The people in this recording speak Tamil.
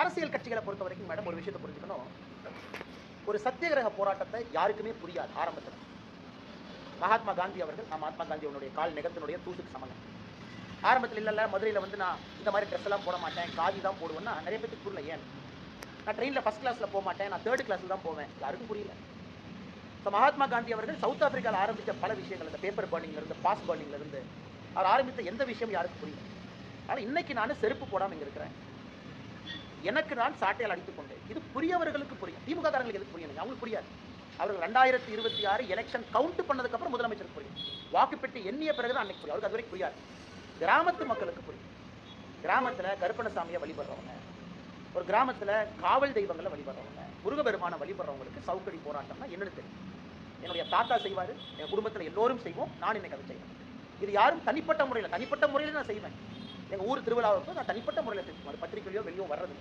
அரசியல் கட்சிகளை பொறுத்த வரைக்கும் மேடம் ஒரு விஷயத்தை புரிஞ்சுக்கணும். ஒரு சத்தியகிரக போராட்டத்தை யாருக்குமே புரியாது ஆரம்பத்தில். மகாத்மா காந்தி அவர்கள், நான் மகாத்மா காந்தி அவனுடைய கால் நெகத்தினுடைய தூசுக்கு சமங்க. ஆரம்பத்தில் இல்ல மதுரையில் வந்து நான் இந்த மாதிரி ட்ரெஸ் எல்லாம் போட மாட்டேன், காதி தான் போடுவேன்னா நிறைய பேருக்கு புரியல. ஏன் நான் ட்ரெயினில் ஃபர்ஸ்ட் கிளாஸில் போக மாட்டேன், நான் தேர்ட் கிளாஸில் தான் போவேன், யாருக்கும் புரியல. ஸோ மகாத்மா காந்தி அவர்கள் சவுத் ஆப்பிரிக்காவில் ஆரம்பித்த பல விஷயங்கள், இந்த பேப்பர் பர்னிங்லேருந்து பாஸ் பர்னிங்லேருந்து அவர் ஆரம்பித்த எந்த விஷயம் யாருக்கும் புரியல. ஆனால் இன்னைக்கு நான் செருப்பு போடாமல் இங்கே இருக்கிறேன், எனக்கு நான் சாட்டையால் அடித்துக் கொண்டேன். இது புரியவர்களுக்கு புரியும், திமுக காரங்களுக்கு எதுக்கு புரியணும், அவங்களுக்கு புரியாது. அவர்கள் 2026 எலெக்ஷன் கவுண்ட் பண்ணதுக்கு அப்புறம் முதலமைச்சருக்கு புரியும், வாக்குப்பெட்டி எண்ணிய பிறகு தான் அன்னைக்கு புரியும், அவருக்கு அது வரைக்கும் புரியாது. கிராமத்து மக்களுக்கு புரியும். கிராமத்தில் கருப்பணசாமியை வழிபடுறவங்க, ஒரு கிராமத்தில் காவல் தெய்வங்களை வழிபடுறவங்க, முருகபெருமான வழிபடுறவங்களுக்கு சவுக்கடி போராட்டம்னா என்னன்னு தெரியும். என்னுடைய தாத்தா செய்வார், என் குடும்பத்தில் எல்லோரும் செய்வோம், நான் இன்னைக்கு அதை செய்வேன். இது யாரும் தனிப்பட்ட முறையில் நான் செய்வேன். எங்கள் ஊர் திருவிழாவுக்கு நான் தனிப்பட்ட முறையில் செய்வேன், பத்திரிகையிலையோ வெளியோ வர்றது.